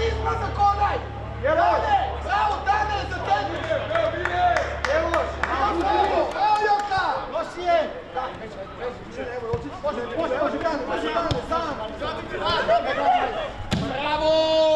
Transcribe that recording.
Stani izmazak onaj! Tane! Bravo, Tane, za tebi! Evo, bije! Evo, evo Joka! Loši je! Može, Tane, sam! Bravo!